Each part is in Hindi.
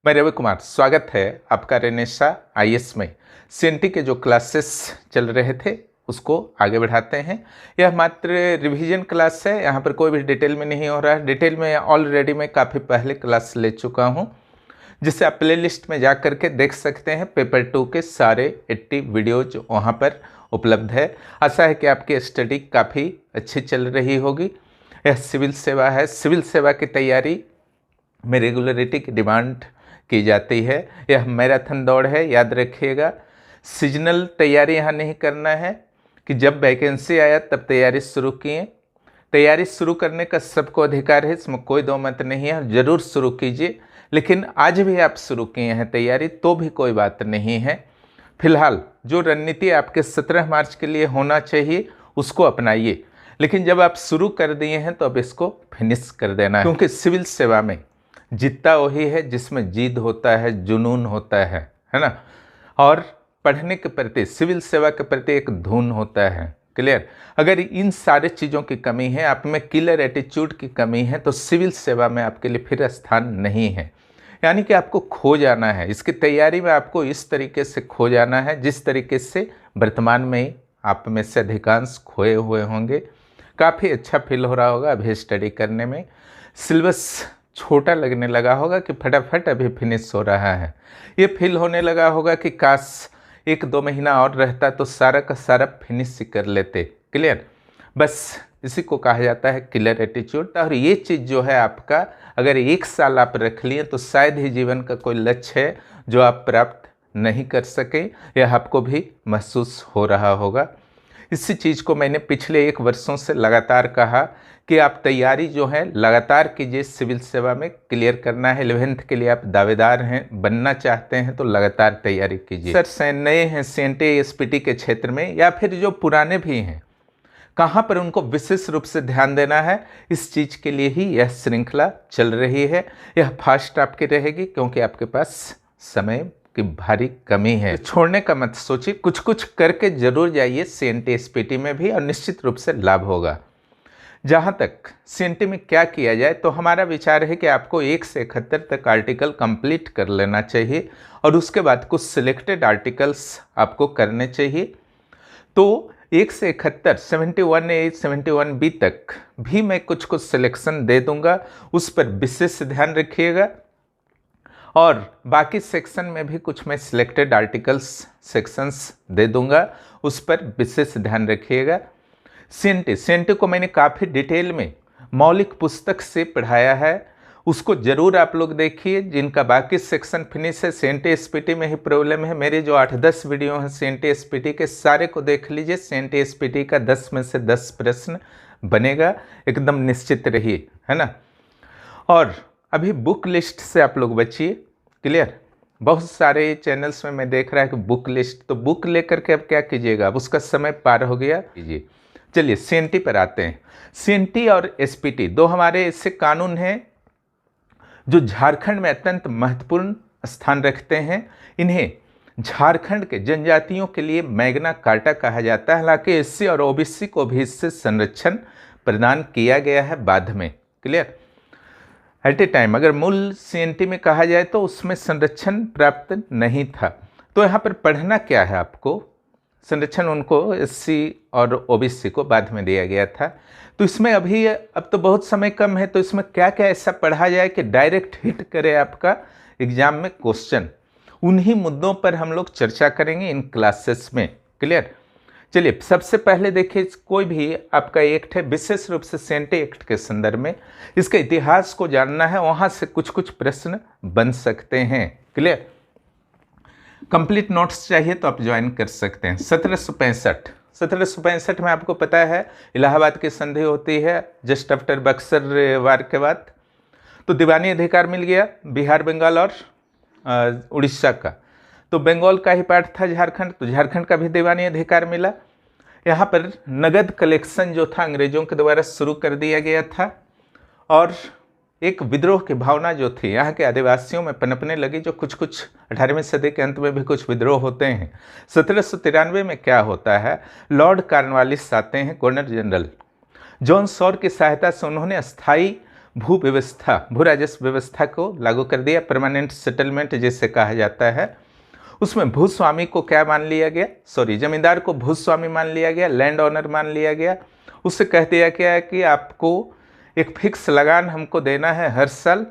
मैं रवि कुमार, स्वागत है आपका रेनेसा आईएएस में। सीएनटी के जो क्लासेस चल रहे थे उसको आगे बढ़ाते हैं। यह मात्र रिवीजन क्लास है, यहाँ पर कोई भी डिटेल में नहीं हो रहा है। डिटेल में ऑलरेडी मैं काफ़ी पहले क्लास ले चुका हूँ, जिससे आप प्लेलिस्ट में जा कर के देख सकते हैं। पेपर 2 के सारे 80 वीडियोज वहाँ पर उपलब्ध है। आशा है कि आपकी स्टडी काफ़ी अच्छी चल रही होगी। यह सिविल सेवा है। सिविल सेवा की तैयारी में रेगुलरिटी की डिमांड की जाती है। यह मैराथन दौड़ है, याद रखिएगा। सीजनल तैयारी यहाँ नहीं करना है कि जब वैकेंसी आया तब तैयारी शुरू किए। तैयारी शुरू करने का सबको अधिकार है, इसमें कोई दो मत नहीं है। ज़रूर शुरू कीजिए, लेकिन आज भी आप शुरू किए हैं तैयारी तो भी कोई बात नहीं है। फिलहाल जो रणनीति आपके 17 मार्च के लिए होना चाहिए उसको अपनाइए, लेकिन जब आप शुरू कर दिए हैं तो अब इसको फिनिश कर देना है, क्योंकि सिविल सेवा में जीतता वही है जिसमें जिद होता है, जुनून होता है ना। और पढ़ने के प्रति, सिविल सेवा के प्रति एक धुन होता है। क्लियर? अगर इन सारे चीज़ों की कमी है, आप में किलर एटीट्यूड की कमी है, तो सिविल सेवा में आपके लिए फिर स्थान नहीं है। यानी कि आपको खो जाना है। इसकी तैयारी में आपको इस तरीके से खो जाना है जिस तरीके से वर्तमान में आप में से अधिकांश खोए हुए होंगे। काफ़ी अच्छा फील हो रहा होगा अभी स्टडी करने में। सिलेबस छोटा लगने लगा होगा कि फटाफट अभी फिनिश हो रहा है। ये फील होने लगा होगा कि काश 1-2 महीना और रहता तो सारा का सारा फिनिश कर लेते। क्लियर? बस इसी को कहा जाता है किलर एटीट्यूड। और ये चीज़ जो है आपका, अगर 1 साल आप रख लिए तो शायद ही जीवन का कोई लक्ष्य है जो आप प्राप्त नहीं कर सके। यह आपको भी महसूस हो रहा होगा। इसी चीज़ को मैंने पिछले 1 वर्षों से लगातार कहा कि आप तैयारी जो है लगातार कीजिए। सिविल सेवा में क्लियर करना है। 11th के लिए आप दावेदार हैं, बनना चाहते हैं तो लगातार तैयारी कीजिए। सर नए हैं सीएनटी एसपीटी के क्षेत्र में या फिर जो पुराने भी हैं, कहाँ पर उनको विशेष रूप से ध्यान देना है, इस चीज़ के लिए ही यह श्रृंखला चल रही है। यह फास्ट आपकी रहेगी क्योंकि आपके पास समय की भारी कमी है। तो छोड़ने का मत सोचिए, कुछ कुछ करके जरूर जाइए सीएनटी एसपीटी में भी, और निश्चित रूप से लाभ होगा। जहाँ तक सीएनटी में क्या किया जाए, तो हमारा विचार है कि आपको 1 से 71 तक आर्टिकल कंप्लीट कर लेना चाहिए और उसके बाद कुछ सिलेक्टेड आर्टिकल्स आपको करने चाहिए। तो 1 से 71 71A 71B तक भी मैं कुछ कुछ सिलेक्शन दे दूंगा, उस पर विशेष ध्यान रखिएगा। और बाकी सेक्शन में भी कुछ मैं सिलेक्टेड आर्टिकल्स सेक्शंस दे दूंगा, उस पर विशेष ध्यान रखिएगा। सीएनटी को मैंने काफ़ी डिटेल में मौलिक पुस्तक से पढ़ाया है, उसको ज़रूर आप लोग देखिए। जिनका बाकी सेक्शन फिनिश है, सीएनटी एसपीटी में ही प्रॉब्लम है, मेरे जो 8-10 वीडियो हैं सीएनटी एसपीटी के, सारे को देख लीजिए। सीएनटी एसपीटी का 10 में से 10 प्रश्न बनेगा, एकदम निश्चित रहिए, है ना। और अभी बुक लिस्ट से आप लोग बचिए। क्लियर? बहुत सारे चैनल्स में मैं देख रहा है कि बुक लिस्ट, तो बुक लेकर के अब क्या कीजिएगा, अब उसका समय पार हो गया। कीजिए। चलिए सीएनटी पर आते हैं। सीएनटी और एसपीटी दो हमारे ऐसे कानून हैं जो झारखंड में अत्यंत महत्वपूर्ण स्थान रखते हैं। इन्हें झारखंड के जनजातियों के लिए मैग्ना कार्टा कहा जाता है। हालांकि एससी और ओबीसी को भी इससे संरक्षण प्रदान किया गया है बाद में। क्लियर? एट ए टाइम अगर मूल सीएनटी में कहा जाए तो उसमें संरक्षण प्राप्त नहीं था। तो यहाँ पर पढ़ना क्या है आपको, संरक्षण उनको एससी और ओबीसी को बाद में दिया गया था। तो इसमें अभी अब तो बहुत समय कम है, तो इसमें क्या क्या ऐसा पढ़ा जाए कि डायरेक्ट हिट करे आपका एग्जाम में क्वेश्चन। उन्हीं मुद्दों पर हम लोग चर्चा करेंगे इन क्लासेस में। क्लियर? चलिए सबसे पहले देखिए, कोई भी आपका एक्ट है, विशेष रूप से सीएनटी एक्ट के संदर्भ में इसके इतिहास को जानना है, वहाँ से कुछ कुछ प्रश्न बन सकते हैं। क्लियर? कंप्लीट नोट्स चाहिए तो आप ज्वाइन कर सकते हैं। 1765 में आपको पता है इलाहाबाद की संधि होती है जस्ट आफ्टर बक्सर वार के बाद। तो दीवानी अधिकार मिल गया बिहार, बंगाल और उड़ीसा का। तो बंगाल का ही पार्ट था झारखंड, तो झारखंड का भी दीवानी अधिकार मिला। यहाँ पर नगद कलेक्शन जो था अंग्रेजों के द्वारा शुरू कर दिया गया था, और एक विद्रोह की भावना जो थी यहाँ के आदिवासियों में पनपने लगी, जो कुछ 18वीं सदी के अंत में भी कुछ विद्रोह होते हैं। 1793 में क्या होता है, लॉर्ड कॉर्नवालिस आते हैं, गवर्नर जनरल जॉन सॉर की सहायता से उन्होंने अस्थाई भू व्यवस्था, भू राजस्व व्यवस्था को लागू कर दिया, परमानेंट सेटलमेंट जिसे कहा जाता है। उसमें भूस्वामी को क्या मान लिया गया, जमींदार को भूस्वामी मान लिया गया, लैंड ओनर मान लिया गया। उससे कह दिया गया कि आपको एक फिक्स लगान हमको देना है हर साल,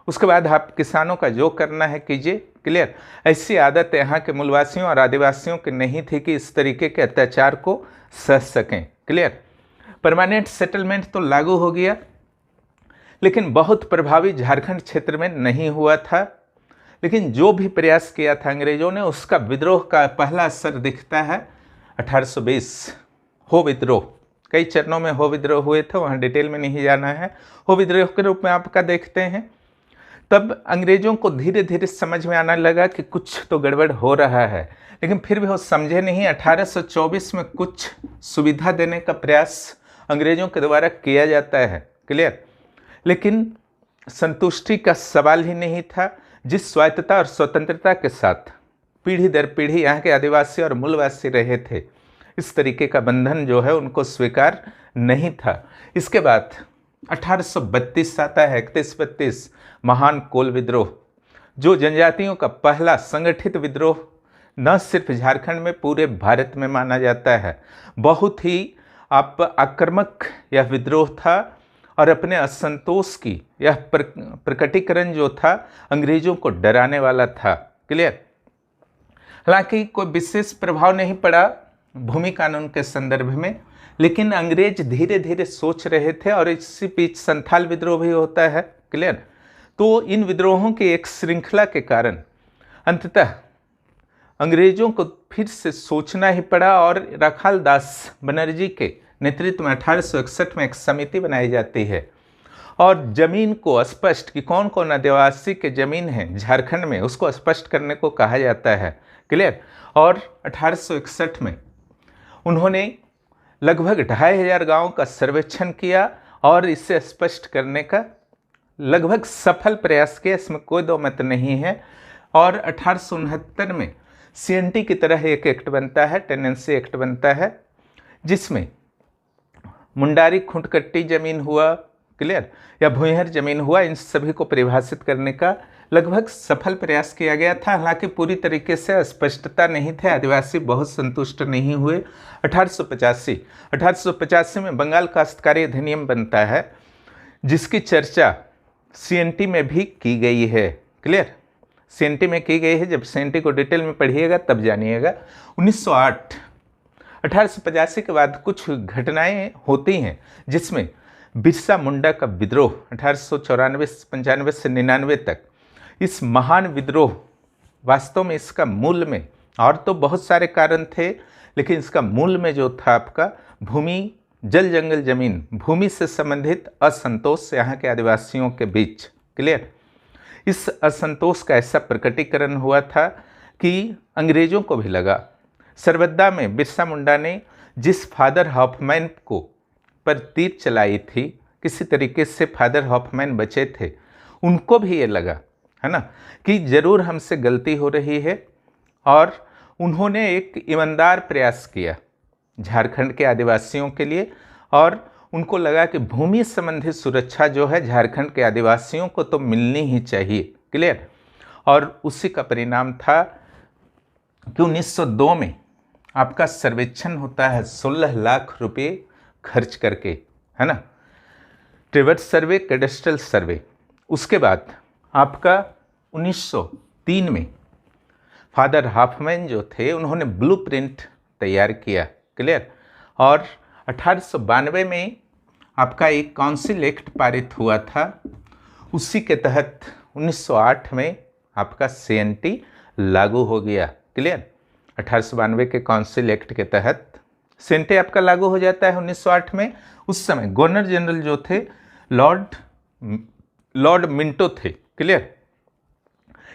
उसके बाद आप किसानों का जो करना है कीजिए। क्लियर। ऐसी आदत यहाँ के मूलवासियों और आदिवासियों की नहीं थी कि इस तरीके के अत्याचार को सह सकें। क्लियर। परमानेंट सेटलमेंट तो लागू हो गया, लेकिन बहुत प्रभावी झारखंड क्षेत्र में नहीं हुआ था। लेकिन जो भी प्रयास किया था अंग्रेजों ने, उसका विद्रोह का पहला असर दिखता है 1820 हो विद्रोह। कई चरणों में हो विद्रोह हुए थे, वहाँ डिटेल में नहीं जाना है। हो विद्रोह के रूप में आपका देखते हैं। तब अंग्रेजों को धीरे धीरे समझ में आने लगा कि कुछ तो गड़बड़ हो रहा है, लेकिन फिर भी वो समझे नहीं। 1824 में कुछ सुविधा देने का प्रयास अंग्रेजों के द्वारा किया जाता है। क्लियर। लेकिन संतुष्टि का सवाल ही नहीं था। जिस स्वायत्तता और स्वतंत्रता के साथ पीढ़ी दर पीढ़ी यहाँ के आदिवासी और मूलवासी रहे थे, इस तरीके का बंधन जो है उनको स्वीकार नहीं था। इसके बाद 1832 आता है, 31-32 महान कोल विद्रोह, जो जनजातियों का पहला संगठित विद्रोह न सिर्फ झारखंड में, पूरे भारत में माना जाता है। बहुत ही आक्रामक यह विद्रोह था और अपने असंतोष की यह प्रकटीकरण जो था अंग्रेजों को डराने वाला था। क्लियर। हालांकि कोई विशेष प्रभाव नहीं पड़ा भूमि कानून के संदर्भ में, लेकिन अंग्रेज धीरे धीरे सोच रहे थे और इसी बीच संथाल विद्रोह भी होता है। क्लियर। तो इन विद्रोहों की एक श्रृंखला के कारण अंततः अंग्रेजों को फिर से सोचना ही पड़ा और राखाल दास बनर्जी के नेतृत्व में 1861 में एक समिति बनाई जाती है और जमीन को स्पष्ट कि कौन कौन आदिवासी के जमीन है झारखंड में, उसको स्पष्ट करने को कहा जाता है। क्लियर। और 1861 में उन्होंने लगभग 2500 गाँव का सर्वेक्षण किया और इसे स्पष्ट करने का लगभग सफल प्रयास किया, इसमें कोई दो मत नहीं है। और 1869 में CNT की तरह एक एक्ट बनता है, टेनेंसी एक्ट बनता है, जिसमें मुंडारी खुंटकट्टी जमीन हुआ, क्लियर, या भूंयहर जमीन हुआ, इन सभी को परिभाषित करने का लगभग सफल प्रयास किया गया था। हालांकि पूरी तरीके से स्पष्टता नहीं थे, आदिवासी बहुत संतुष्ट नहीं हुए। 1885 में बंगाल काश्तकारी अधिनियम बनता है, जिसकी चर्चा CNT में भी की गई है। क्लियर। CNT में की गई है, जब CNT को डिटेल में पढ़िएगा तब जानिएगा। 1885 के बाद कुछ घटनाएं होती हैं जिसमें बिरसा मुंडा का विद्रोह 1894-95 से 99 तक, इस महान विद्रोह, वास्तव में इसका मूल में और तो बहुत सारे कारण थे, लेकिन इसका मूल में जो था आपका भूमि, जल जंगल जमीन, भूमि से संबंधित असंतोष यहाँ के आदिवासियों के बीच। क्लियर। इस असंतोष का ऐसा प्रकटीकरण हुआ था कि अंग्रेजों को भी लगा। सरबद्दा में बिरसा मुंडा ने जिस फादर हॉफमैन को पर तीर चलाई थी, किसी तरीके से फादर हॉफमैन बचे थे, उनको भी ये लगा है ना कि जरूर हमसे गलती हो रही है, और उन्होंने एक ईमानदार प्रयास किया झारखंड के आदिवासियों के लिए, और उनको लगा कि भूमि संबंधी सुरक्षा जो है झारखंड के आदिवासियों को तो मिलनी ही चाहिए। क्लियर। और उसी का परिणाम था कि 1902 में आपका सर्वेक्षण होता है 16 लाख रुपए खर्च करके, है ना, ट्रेवर्स सर्वे, कैडेस्ट्रल सर्वे। उसके बाद आपका 1903 में फादर हॉफमैन जो थे उन्होंने ब्लूप्रिंट तैयार किया। क्लियर। और 1892 में आपका एक काउंसिल एक्ट पारित हुआ था, उसी के तहत 1908 में आपका CNT लागू हो गया। क्लियर। 1892 के काउंसिल एक्ट के तहत CNT आपका लागू हो जाता है 1908 में। उस समय गवर्नर जनरल जो थे लॉर्ड मिंटो थे। क्लियर।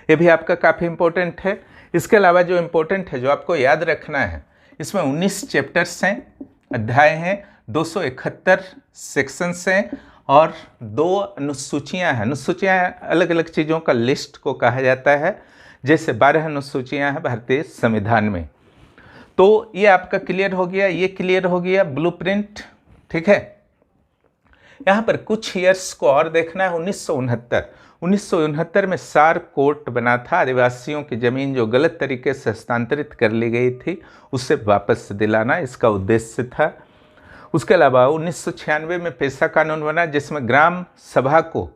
ये भी आपका काफ़ी इंपॉर्टेंट है। इसके अलावा जो इंपॉर्टेंट है, जो आपको याद रखना है, इसमें 19 चैप्टर्स हैं, अध्याय हैं, 271 सेक्शंस हैं और 2 अनुसूचियाँ हैं। अनुसूचियाँ अलग अलग चीज़ों का लिस्ट को कहा जाता है, जैसे 12 अनुसूचियाँ हैं भारतीय संविधान में। तो ये आपका क्लियर हो गया, ये क्लियर हो गया ब्लूप्रिंट। ठीक है। यहाँ पर कुछ ईयर्स को और देखना है। 1969 में सार कोर्ट बना था, आदिवासियों की ज़मीन जो गलत तरीके से हस्तांतरित कर ली गई थी उसे वापस दिलाना इसका उद्देश्य था। उसके अलावा 1996 में पेशा कानून बना, जिसमें ग्राम सभा को,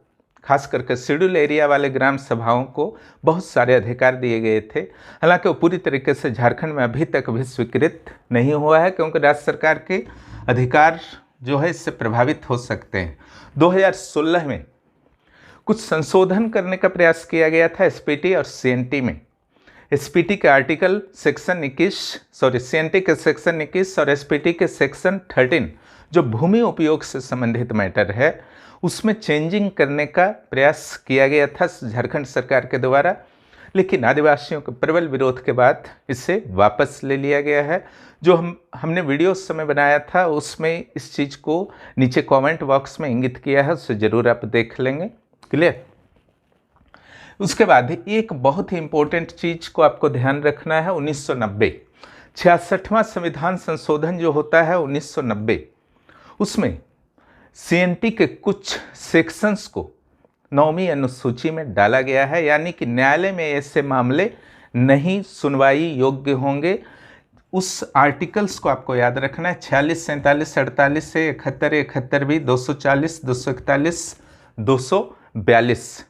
खास करके शेड्यूल एरिया वाले ग्राम सभाओं को बहुत सारे अधिकार दिए गए थे। हालांकि वो पूरी तरीके से झारखंड में अभी तक भी स्वीकृत नहीं हुआ है, क्योंकि राज्य सरकार के अधिकार जो है इससे प्रभावित हो सकते हैं। 2016 में कुछ संशोधन करने का प्रयास किया गया था एसपीटी और सीएनटी में। एसपीटी के आर्टिकल सेक्शन 21, सीएनटी के सेक्शन 21 और एसपीटी के सेक्शन 13 जो भूमि उपयोग से संबंधित मैटर है उसमें चेंजिंग करने का प्रयास किया गया था झारखंड सरकार के द्वारा, लेकिन आदिवासियों के प्रबल विरोध के बाद इसे वापस ले लिया गया है। जो हमने वीडियो उस समय बनाया था उसमें इस चीज़ को नीचे कमेंट बॉक्स में इंगित किया है, उससे ज़रूर आप देख लेंगे। क्लियर। उसके बाद एक बहुत ही इंपॉर्टेंट चीज़ को आपको ध्यान रखना है। 1990 66वां संविधान संशोधन जो होता है 1990, उसमें सीएनटी के कुछ सेक्शंस को 9वीं अनुसूची में डाला गया है, यानी कि न्यायालय में ऐसे मामले नहीं सुनवाई योग्य होंगे। उस आर्टिकल्स को आपको याद रखना है। 46, 47, 48 से 71, 71B, 240, 241, 242।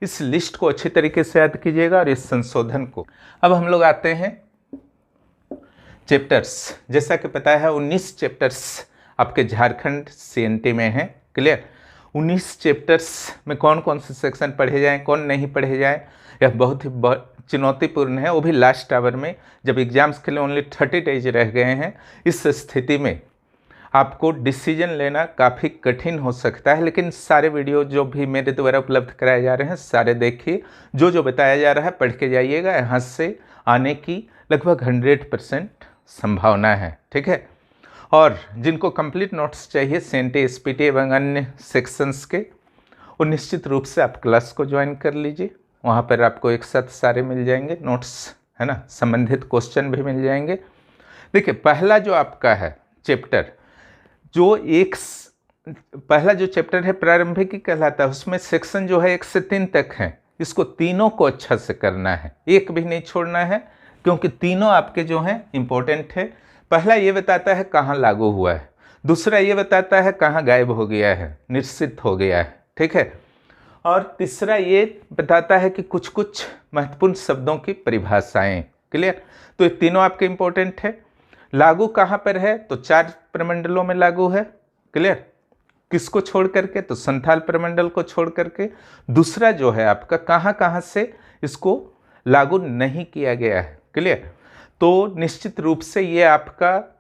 इस लिस्ट को अच्छी तरीके से याद कीजिएगा और इस संशोधन को। अब हम लोग आते हैं चैप्टर्स। जैसा कि पता है 19 चैप्टर्स आपके झारखंड सीएनटी में हैं। क्लियर। 19 चैप्टर्स में कौन कौन से सेक्शन पढ़े जाएं, कौन नहीं पढ़े जाएं, यह बहुत ही चुनौतीपूर्ण है, वो भी लास्ट आवर में, जब एग्जाम्स के लिए ओनली 30 डेज रह गए हैं। इस स्थिति में आपको डिसीजन लेना काफ़ी कठिन हो सकता है, लेकिन सारे वीडियो जो भी मेरे द्वारा उपलब्ध कराए जा रहे हैं सारे देखिए। जो जो बताया जा रहा है पढ़ के जाइएगा, यहाँ से आने की लगभग 100% संभावना है। ठीक है। और जिनको कंप्लीट नोट्स चाहिए सीएनटी, एसपीटी एवं अन्य सेक्शंस के, वो निश्चित रूप से आप क्लास को ज्वाइन कर लीजिए। वहाँ पर आपको एक साथ सारे मिल जाएंगे नोट्स, है ना, संबंधित क्वेश्चन भी मिल जाएंगे। देखिए पहला जो आपका है चैप्टर, पहला जो चैप्टर है प्रारंभिक कहलाता है, उसमें सेक्शन जो है 1 से 3 तक है। इसको तीनों को अच्छा से करना है, एक भी नहीं छोड़ना है, क्योंकि तीनों आपके जो हैं इम्पोर्टेंट है। पहला ये बताता है कहाँ लागू हुआ है, दूसरा ये बताता है कहाँ गायब हो गया है, निश्चित हो गया है। ठीक है। और तीसरा ये बताता है कि कुछ कुछ महत्वपूर्ण शब्दों की परिभाषाएं। क्लियर। तो ये तीनों आपके इम्पोर्टेंट है। लागू कहाँ पर है, तो 4 प्रमंडलों में लागू है। क्लियर। किसको छोड़ करके, तो संथाल प्रमंडल को छोड़ करके। दूसरा जो है आपका कहाँ कहाँ से इसको लागू नहीं किया गया है। क्लियर। तो निश्चित रूप से ये आपका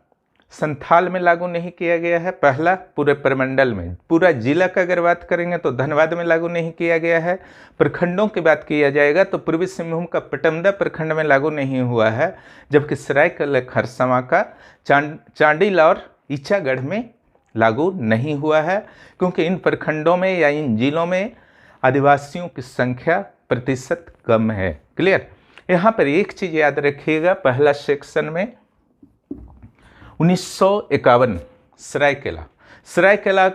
संथाल में लागू नहीं किया गया है। पहला पूरे प्रमंडल में, पूरा जिला का अगर बात करेंगे तो धनबाद में लागू नहीं किया गया है। प्रखंडों की बात किया जाएगा तो पूर्वी सिंहभूम का पटमदा प्रखंड में लागू नहीं हुआ है, जबकि सरायकेला खरसावां का चांडिल और ईचागढ़ में लागू नहीं हुआ है, क्योंकि इन प्रखंडों में या इन जिलों में आदिवासियों की संख्या प्रतिशत कम है। क्लियर। यहाँ पर एक चीज़ याद रखिएगा, पहला सेक्शन में 1951 सरायकेला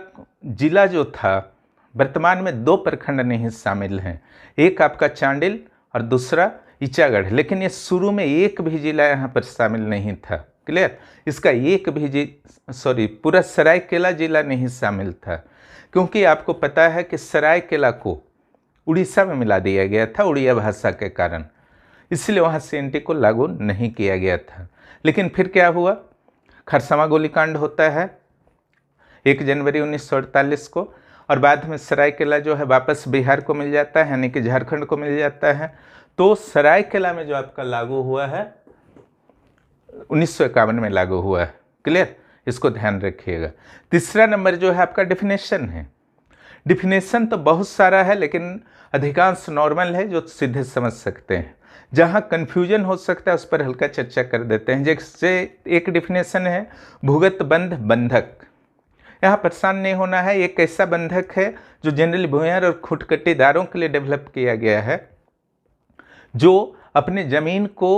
जिला जो था, वर्तमान में 2 प्रखंड नहीं शामिल हैं, एक आपका चांडिल और दूसरा ईचागढ़, लेकिन ये शुरू में एक भी जिला यहाँ पर शामिल नहीं था। क्लियर। इसका एक भी पूरा सरायकेला जिला नहीं शामिल था, क्योंकि आपको पता है कि सरायकेला को उड़ीसा में मिला दिया गया था उड़िया भाषा के कारण, इसलिए वहाँ सीएनटी को लागू नहीं किया गया था। लेकिन फिर क्या हुआ, खरसावां गोलीकांड होता है 1 जनवरी 1948 को, और बाद में सरायकेला जो है वापस बिहार को मिल जाता है, यानी कि झारखंड को मिल जाता है। तो सरायकेला में जो आपका लागू हुआ है 1951 में लागू हुआ है। क्लियर। इसको ध्यान रखिएगा। तीसरा नंबर जो है आपका डिफिनेशन है। डिफिनेशन तो बहुत सारा है, लेकिन अधिकांश नॉर्मल है जो सीधे समझ सकते हैं। जहाँ कन्फ्यूजन हो सकता है उस पर हल्का चर्चा कर देते हैं। जैसे एक डिफिनेशन है भूगत बंध बंधक। यहाँ परेशान नहीं होना है, एक ऐसा बंधक है जो जनरली भूमिहीन और खुटकटीदारों के लिए डेवलप किया गया है, जो अपने ज़मीन को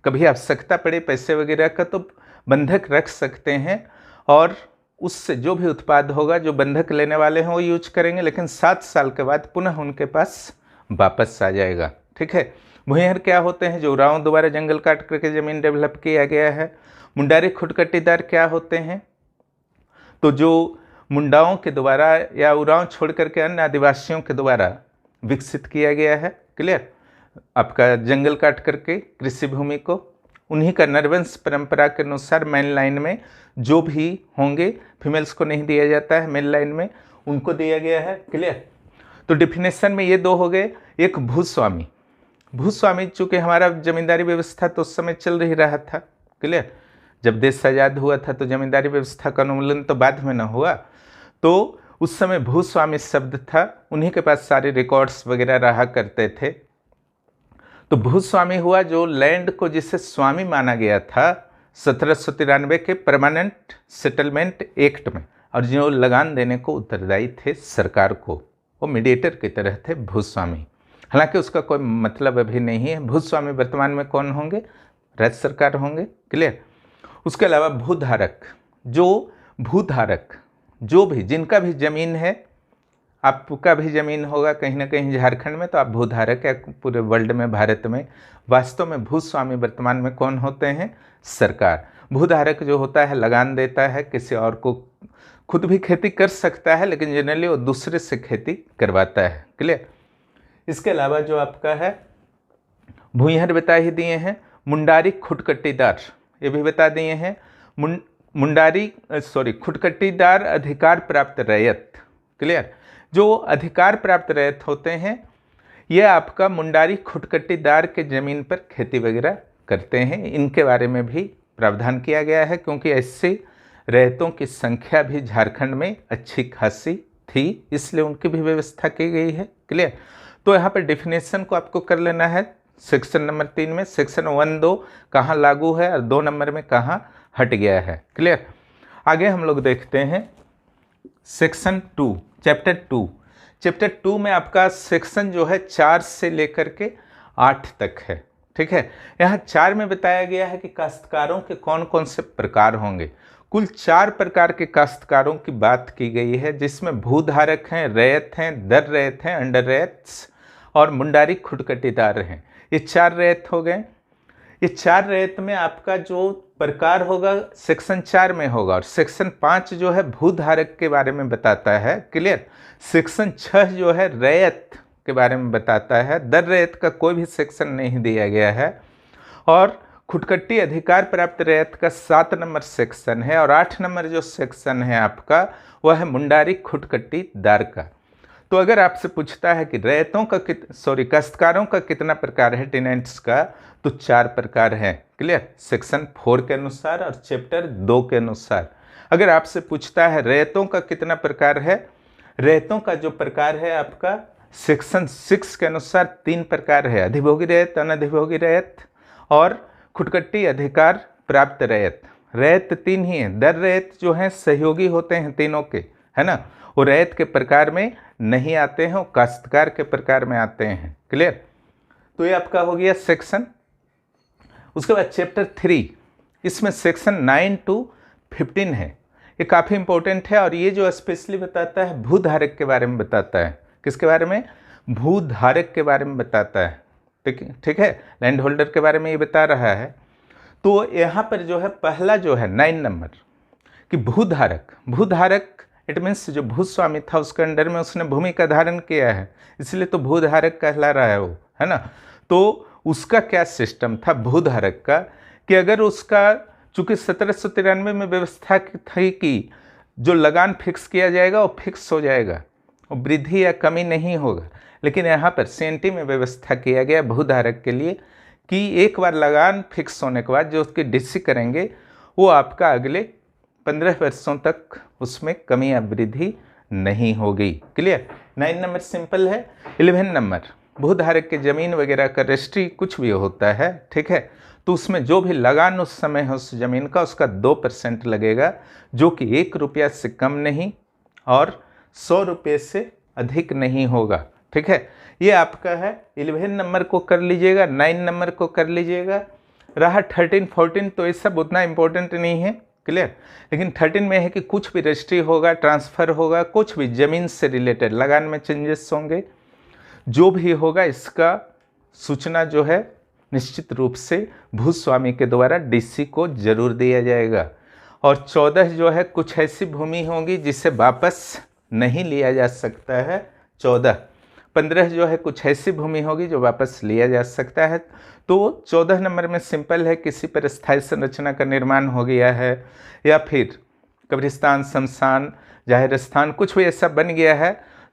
कभी आवश्यकता पड़े पैसे वगैरह का तो बंधक रख सकते हैं, और उससे जो भी उत्पाद होगा, जो बंधक लेने वाले हैं वो यूज करेंगे, लेकिन 7 साल के बाद पुनः उनके पास वापस आ जाएगा। ठीक है। भूंयहर क्या होते हैं? जो उरांव द्वारा जंगल काट करके ज़मीन डेवलप किया गया है। मुंडारी खुदकट्टीदार क्या होते हैं? तो जो मुंडाओं के द्वारा या उरांव छोड़ करके अन्य आदिवासियों के द्वारा विकसित किया गया है। क्लियर? आपका जंगल काट करके कृषि भूमि को, उन्हीं का नरवंश परंपरा के अनुसार मेन लाइन में जो भी होंगे, फीमेल्स को नहीं दिया जाता है, मेन लाइन में उनको दिया गया है। क्लियर? तो डिफिनेशन में ये 2 हो गए। एक भूस्वामी, भूस्वामी चूँकि हमारा जमींदारी व्यवस्था तो उस समय चल ही रहा था। क्लियर? जब देश आज़ाद हुआ था तो जमींदारी व्यवस्था का उन्मूलन तो बाद में न हुआ, तो उस समय भूस्वामी शब्द था, उन्हीं के पास सारे रिकॉर्ड्स वगैरह रहा करते थे। तो भूस्वामी हुआ जो लैंड को जिसे स्वामी माना गया था 1793 के परमानेंट सेटलमेंट एक्ट में, और जो लगान देने को उत्तरदायी थे सरकार को, वो मीडिएटर की तरह थे भूस्वामी। हालांकि उसका कोई मतलब अभी नहीं है। भूस्वामी वर्तमान में कौन होंगे? राज्य सरकार होंगे। क्लियर? उसके अलावा भूधारक, जो भूधारक जो भी जिनका भी जमीन है, आपका भी जमीन होगा कहीं ना कहीं झारखंड में, तो आप भूधारक है। पूरे वर्ल्ड में, भारत में वास्तव में भूस्वामी वर्तमान में कौन होते हैं? सरकार। भूधारक जो होता है लगान देता है, किसी और को, खुद भी खेती कर सकता है लेकिन जनरली वो दूसरे से खेती करवाता है। क्लियर? इसके अलावा जो आपका है भूंयहर बता ही दिए हैं। मुंडारी खुदकट्टीदार ये भी बता दिए हैं। खुदकट्टीदार अधिकार प्राप्त रैयत। क्लियर? जो अधिकार प्राप्त रैयत होते हैं ये आपका मुंडारी खुदकट्टीदार के ज़मीन पर खेती वगैरह करते हैं। इनके बारे में भी प्रावधान किया गया है, क्योंकि ऐसे रैयतों की संख्या भी झारखंड में अच्छी खासी थी, इसलिए उनकी भी व्यवस्था की गई है। क्लियर? तो यहाँ पर डिफिनेशन को आपको कर लेना है। सेक्शन नंबर 3 में सेक्शन 1, 2 कहाँ लागू है और 2 नंबर में कहाँ हट गया है। क्लियर? आगे हम लोग देखते हैं सेक्शन 2, चैप्टर 2। चैप्टर 2 में आपका सेक्शन जो है 4 से लेकर के 8 तक है। ठीक है? यहाँ 4 में बताया गया है कि काश्तकारों के कौन कौन से प्रकार होंगे। कुल 4 प्रकार के काश्तकारों की बात की गई है, जिसमें भूधारक हैं, रैयत हैं, दर रैयत हैं, अंडर रैयत्स और मुंडारी खुदकट्टीदार हैं। ये 4 रैयत हो गए। ये 4 रैयत में आपका जो प्रकार होगा सेक्शन 4 में होगा, और सेक्शन 5 जो है भूधारक के बारे में बताता है। क्लियर? सेक्शन 6 जो है रैयत के बारे में बताता है। दर रैयत का कोई भी सेक्शन नहीं दिया गया है। और खुदकट्टी अधिकार प्राप्त रैयत का 7 नंबर सेक्शन है, और 8 नंबर जो सेक्शन है आपका वह है मुंडारी खुदकट्टीदार का। तो अगर आपसे पूछता है कि रैयतों का काश्तकारों का कितना प्रकार है टेनेंट्स का, तो 4 प्रकार है। क्लियर? सेक्शन 4 के अनुसार और चैप्टर 2 के अनुसार। अगर आपसे पूछता है रैयतों का कितना प्रकार है, रैयतों का जो प्रकार है आपका सेक्शन 6 के अनुसार 3 प्रकार है। अधिभोगी रैयत, अनधिभोगी रैयत और खुदकट्टी अधिकार प्राप्त रैयत। रैयत 3 ही है। दर रैयत जो है सहयोगी होते हैं तीनों के, है ना, वो रैयत के प्रकार में नहीं आते हैं, वो काश्तकार के प्रकार में आते हैं। क्लियर? तो ये आपका हो गया सेक्शन। उसके बाद चैप्टर 3, इसमें सेक्शन 9 to 15 है। ये काफ़ी इंपॉर्टेंट है, और ये जो स्पेशली बताता है भूधारक के बारे में बताता है। किसके बारे में? भूधारक के बारे में बताता है। ठीक है? लैंड होल्डर के बारे में ये बता रहा है। तो यहाँ पर जो है पहला जो है 9 नंबर कि भूधारक इट मीन्स जो भूस्वामी था उसके अंडर में उसने भूमि का धारण किया है, इसलिए तो भूधारक कहला रहा है वो, है ना। तो उसका क्या सिस्टम था भूधारक का, कि अगर उसका, चूंकि 1793 में व्यवस्था थी कि जो लगान फिक्स किया जाएगा वो फिक्स हो जाएगा, वो वृद्धि या कमी नहीं होगा, लेकिन यहाँ पर CNT में व्यवस्था किया गया भूधारक के लिए कि एक बार लगान फिक्स होने के बाद जो उसकी डिस्सी करेंगे वो आपका अगले 15 वर्षों तक उसमें कमी या वृद्धि नहीं होगी। क्लियर? 9 नंबर सिंपल है। 11 नंबर भूधारक के ज़मीन वगैरह का रजिस्ट्री कुछ भी होता है, ठीक है, तो उसमें जो भी लगान उस समय है उस ज़मीन का उसका 2% लगेगा, जो कि 1 रुपया से कम नहीं और 100 रुपये से अधिक नहीं होगा। ठीक है? ये आपका है। 11 नंबर को कर लीजिएगा, 9 नंबर को कर लीजिएगा। रहा 13, 14 तो ये सब उतना इम्पोर्टेंट नहीं है, क्लियर। लेकिन 13 में है कि कुछ भी रजिस्ट्री होगा, ट्रांसफ़र होगा, कुछ भी ज़मीन से रिलेटेड लगान में चेंजेस होंगे, जो भी होगा इसका सूचना जो है निश्चित रूप से भूस्वामी के द्वारा डीसी को जरूर दिया जाएगा। और 14 जो है कुछ ऐसी भूमि होगी जिसे वापस नहीं लिया जा सकता है 14। 15 जो है कुछ ऐसी भूमि होगी जो वापस लिया जा सकता है। तो 14 नंबर में सिंपल है, किसी पर स्थायी संरचना का निर्माण हो गया है या फिर कब्रिस्तान, शमशान, जाहिर स्थान कुछ भी ऐसा बन गया है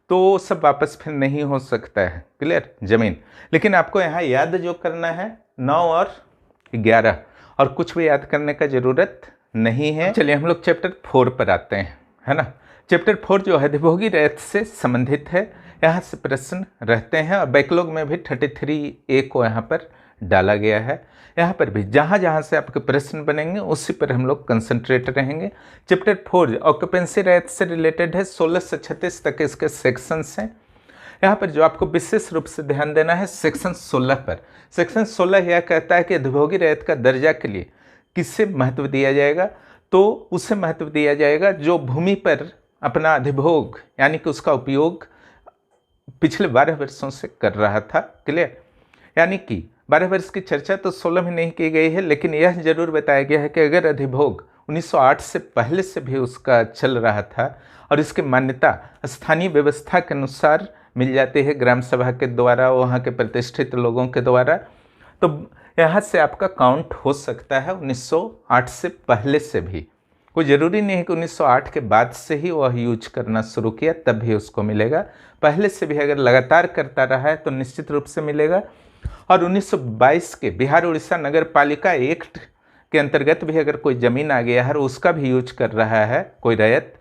तो सब वापस फिर नहीं हो सकता है, क्लियर, जमीन। लेकिन आपको यहाँ याद जो करना है 9 और 11 और कुछ भी याद करने का ज़रूरत नहीं है। चलिए हम लोग चैप्टर 4 पर आते हैं, है ना। चैप्टर 4 जो है अधिभोगी रैयत से संबंधित है। यहाँ से प्रश्न रहते हैं और बैकलॉग में भी 33A को यहाँ पर डाला गया है। यहाँ पर भी जहाँ जहाँ से आपके प्रश्न बनेंगे उसी पर हम लोग कंसंट्रेट रहेंगे। चैप्टर 4 ऑक्यूपेंसी रैयत से रिलेटेड है, 16 से 36 तक इसके सेक्शंस हैं। यहाँ पर जो आपको विशेष रूप से ध्यान देना है सेक्शन 16 पर। सेक्शन 16 यह कहता है कि अधिभोगी रैयत का दर्जा के लिए किससे महत्व दिया जाएगा, तो उसे महत्व दिया जाएगा जो भूमि पर अपना अधिभोग यानी कि उसका उपयोग पिछले 12 वर्षों से कर रहा था, क्लियर। यानी कि 12 वर्ष की चर्चा तो 16 में नहीं की गई है, लेकिन यह जरूर बताया गया है कि अगर अधिभोग 1908 से पहले से भी उसका चल रहा था और इसकी मान्यता स्थानीय व्यवस्था के अनुसार मिल जाती है ग्राम सभा के द्वारा, वहाँ के प्रतिष्ठित लोगों के द्वारा, तो यहाँ से आपका काउंट हो सकता है 1908 से पहले से भी। कोई ज़रूरी नहीं है कि 1908 के बाद से ही वह यूज करना शुरू किया तब भी उसको मिलेगा। पहले से भी अगर लगातार करता रहा है तो निश्चित रूप से मिलेगा। और 1922 के बिहार उड़ीसा नगर पालिका एक्ट के अंतर्गत भी अगर कोई ज़मीन आ गया है और उसका भी यूज कर रहा है कोई रैयत,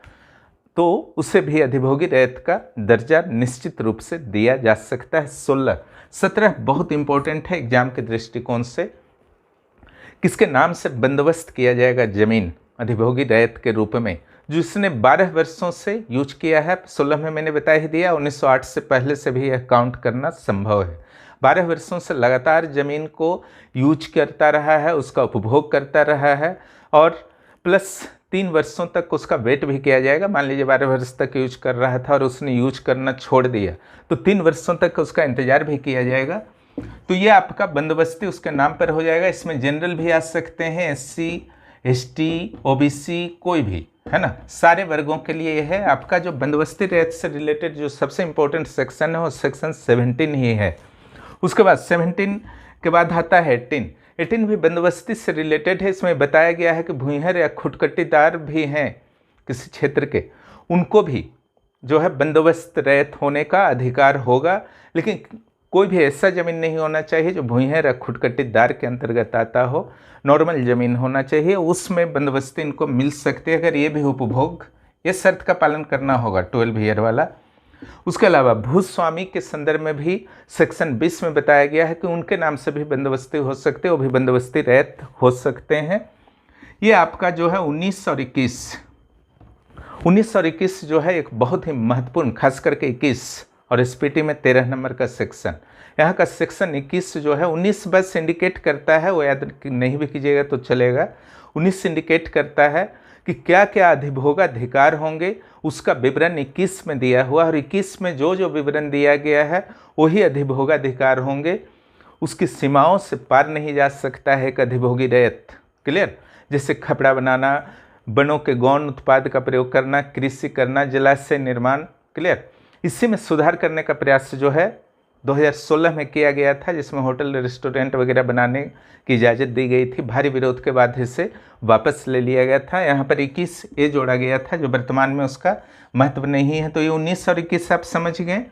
तो उसे भी अधिभोगी रैयत का दर्जा निश्चित रूप से दिया जा सकता है। 16 17 बहुत इंपॉर्टेंट है एग्जाम के दृष्टिकोण से। किसके नाम से बंदोबस्त किया जाएगा जमीन अधिभोगी रैयत के रूप में, जिसने 12 वर्षों से यूज किया है। 16 में मैंने बता ही दिया, 1908 से पहले से भी यह काउंट करना संभव है। 12 वर्षों से लगातार जमीन को यूज करता रहा है, उसका उपभोग करता रहा है और प्लस 3 वर्षों तक उसका वेट भी किया जाएगा। मान लीजिए 12 वर्ष तक यूज कर रहा था और उसने यूज करना छोड़ दिया तो 3 वर्षों तक उसका इंतजार भी किया जाएगा। तो ये आपका बंदोबस्ती उसके नाम पर हो जाएगा। इसमें जनरल भी आ सकते हैं, SC ST OBC कोई भी, है ना, सारे वर्गों के लिए यह है। आपका जो बंदोबस्ती रैयत से रिलेटेड जो सबसे इंपॉर्टेंट सेक्शन है वो सेक्शन 17 ही है। उसके बाद 17 के बाद आता है 18 भी बंदोबस्ती से रिलेटेड है। इसमें बताया गया है कि भूइहर या खुटकटीदार भी हैं किसी क्षेत्र के, उनको भी जो है बंदोबस्त रैयत होने का अधिकार होगा। लेकिन कोई भी ऐसा ज़मीन नहीं होना चाहिए जो भूइहर या खुटकटीदार के अंतर्गत आता हो, नॉर्मल ज़मीन होना चाहिए, उसमें बंदोबस्ती इनको मिल सकती है अगर ये भी उपभोग, ये शर्त का पालन करना होगा 12 ईयर वाला। उसके अलावा भूस्वामी के संदर्भ में भी सेक्शन 20 में बताया गया है कि उनके नाम से भी बंदोबस्ती हो सकते हैं, वो भी बंदोबस्ती रैयत हो सकते हैं। ये आपका जो है 19 और 21 जो है एक बहुत ही महत्वपूर्ण, खास करके 21 और SPT में 13 नंबर का सेक्शन। यहाँ का सेक्शन 21 जो है 19 बस इंडिकेट करता है, वो याद नहीं भी कीजिएगा तो चलेगा। 19 इंडिकेट करता है कि क्या क्या अधिभोगाधिकार होंगे, उसका विवरण 21 में दिया हुआ और 21 में जो जो विवरण दिया गया है वही अधिभोगाधिकार होंगे। उसकी सीमाओं से पार नहीं जा सकता है एक अधिभोगी रैयत, क्लियर। जैसे खपड़ा बनाना, वनों के गौण उत्पाद का प्रयोग करना, कृषि करना, जलाशय निर्माण, क्लियर। इसी में सुधार करने का प्रयास जो है 2016 में किया गया था, जिसमें होटल रेस्टोरेंट वगैरह बनाने की इजाज़त दी गई थी। भारी विरोध के बाद इसे वापस ले लिया गया था। यहाँ पर 21A जोड़ा गया था जो वर्तमान में उसका महत्व नहीं है। तो ये 19 और 21 आप समझ गए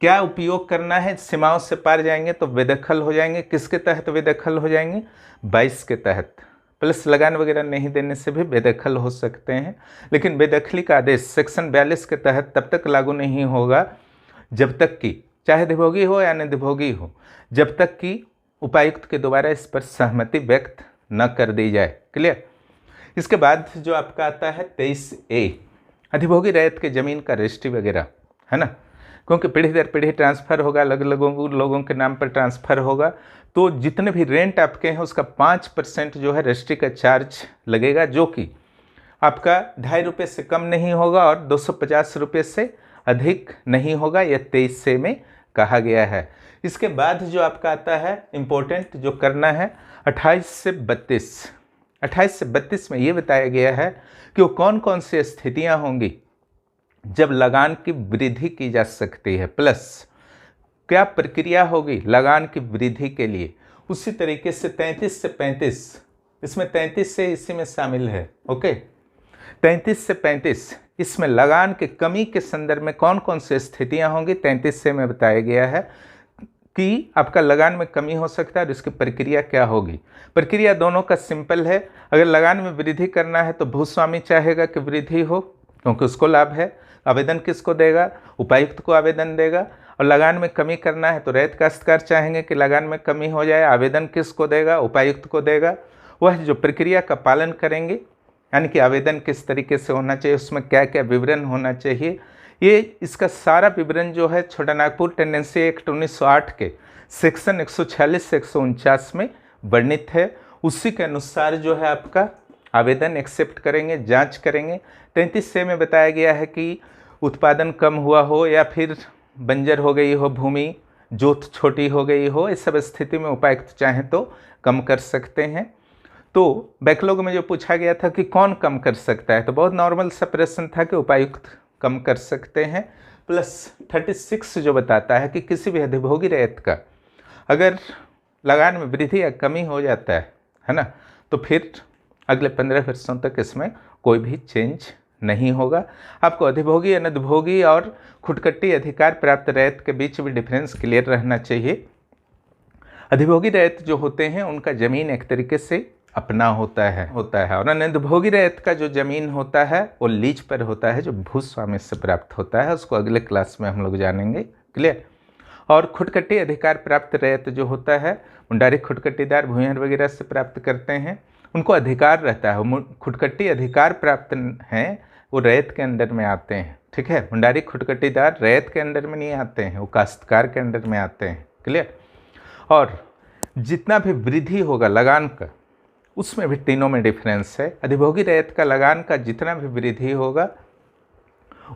क्या उपयोग करना है। सीमाओं से पार जाएंगे तो बेदखल हो जाएंगे। किसके तहत बेदखल हो जाएंगे? 22 के तहत। प्लस लगान वगैरह नहीं देने से भी बेदखल हो सकते हैं। लेकिन बेदखली का आदेश सेक्शन 42 के तहत तब तक लागू नहीं होगा जब तक कि चाहे अधिभोगी हो या अनधिभोगी हो, जब तक कि उपायुक्त के द्वारा इस पर सहमति व्यक्त न कर दी जाए, क्लियर। इसके बाद जो आपका आता है 23A, अधिभोगी रैयत के ज़मीन का रजिस्ट्री वगैरह, है ना, क्योंकि पीढ़ी दर पीढ़ी ट्रांसफ़र होगा, अलग अलग लोगों के नाम पर ट्रांसफ़र होगा, तो जितने भी रेंट आपके हैं उसका 5% जो है रजिस्ट्री का चार्ज लगेगा, जो कि आपका 2.5 रुपये से कम नहीं होगा और 250 रुपये से अधिक नहीं होगा, यह 23 से में कहा गया है। इसके बाद जो आपका आता है इम्पोर्टेंट जो करना है 28 से 32। 28 से 32 में ये बताया गया है कि वो कौन कौन सी स्थितियां होंगी जब लगान की वृद्धि की जा सकती है, प्लस क्या प्रक्रिया होगी लगान की वृद्धि के लिए। उसी तरीके से 33 से 35, इसमें 33 से इसी में शामिल है। ओके, 33 से 35 इसमें लगान के कमी के संदर्भ में कौन कौन सी स्थितियां होंगी 33 से में बताया गया है कि आपका लगान में कमी हो सकता है और इसकी प्रक्रिया क्या होगी। प्रक्रिया दोनों का सिंपल है। अगर लगान में वृद्धि करना है तो भूस्वामी चाहेगा कि वृद्धि हो क्योंकि उसको लाभ है। आवेदन किसको देगा? उपायुक्त को आवेदन देगा। और लगान में कमी करना है तो रैयत काश्तकार चाहेंगे कि लगान में कमी हो जाए, आवेदन किसको देगा? उपायुक्त को देगा। वह जो प्रक्रिया का पालन करेंगे, यानी कि आवेदन किस तरीके से होना चाहिए, उसमें क्या क्या विवरण होना चाहिए, ये इसका सारा विवरण जो है छोटा नागपुर टेंडेंसी एक्ट 1908 के सेक्शन 146 से 149 में वर्णित है। उसी के अनुसार जो है आपका आवेदन एक्सेप्ट करेंगे, जांच करेंगे। 33 से में बताया गया है कि उत्पादन कम हुआ हो या फिर बंजर हो गई हो भूमि, जोत छोटी हो गई हो, इस सब स्थिति में उपायुक्त चाहें तो कम कर सकते हैं। तो बैकलॉग में जो पूछा गया था कि कौन कम कर सकता है, तो बहुत नॉर्मल सा प्रश्न था कि उपायुक्त कम कर सकते हैं। प्लस 36 जो बताता है कि किसी भी अधिभोगी रैयत का अगर लगान में वृद्धि या कमी हो जाता है ना, तो फिर अगले 15 वर्षों तक इसमें कोई भी चेंज नहीं होगा। आपको अधिभोगी, अनधिभोगी और खुटकट्टी अधिकार प्राप्त रैयत के बीच भी डिफरेंस क्लियर रहना चाहिए। अधिभोगी रैयत जो होते हैं उनका जमीन एक तरीके से अपना होता है और अनधिभोगी रैयत का जो जमीन होता है वो लीज पर होता है, जो भूस्वामी से प्राप्त होता है। उसको अगले क्लास में हम लोग जानेंगे। क्लियर। और खुटकट्टी अधिकार प्राप्त रैयत जो होता है मुंडारी खुटकट्टीदार भूमिहार वगैरह से प्राप्त करते हैं, उनको अधिकार रहता है। खुटकट्टी अधिकार प्राप्त हैं वो रैयत के अंडर में आते हैं। ठीक है, मुंडारी खुटकट्टीदार रैयत के अंडर में नहीं आते हैं, वो काश्तकार के अंडर में आते हैं। क्लियर। और जितना भी वृद्धि होगा लगान का, उसमें भी तीनों में डिफरेंस है। अधिभोगी रैयत का लगान का जितना भी वृद्धि होगा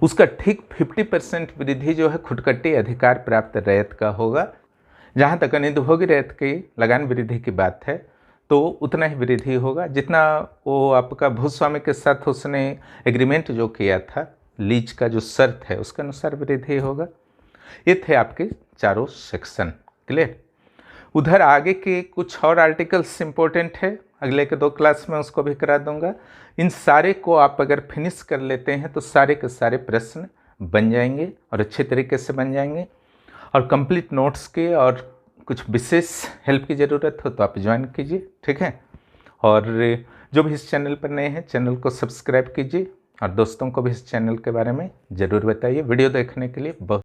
उसका ठीक 50% वृद्धि जो है खुटकट्टी अधिकार प्राप्त रैयत का होगा। जहाँ तक अनधिभोगी रैयत की लगान वृद्धि की बात है तो उतना ही वृद्धि होगा जितना वो आपका भूस्वामी के साथ उसने एग्रीमेंट जो किया था, लीज का जो शर्त है उसके अनुसार वृद्धि होगा। ये थे आपके चारों सेक्शन। क्लियर। उधर आगे के कुछ और आर्टिकल्स इंपॉर्टेंट है, अगले के 2 क्लास में उसको भी करा दूंगा। इन सारे को आप अगर फिनिश कर लेते हैं तो सारे के सारे प्रश्न बन जाएंगे और अच्छे तरीके से बन जाएंगे। और कंप्लीट नोट्स के और कुछ विशेष हेल्प की ज़रूरत हो तो आप ज्वाइन कीजिए। ठीक है। और जो भी इस चैनल पर नए हैं चैनल को सब्सक्राइब कीजिए और दोस्तों को भी इस चैनल के बारे में ज़रूर बताइए। वीडियो देखने के लिए बहुत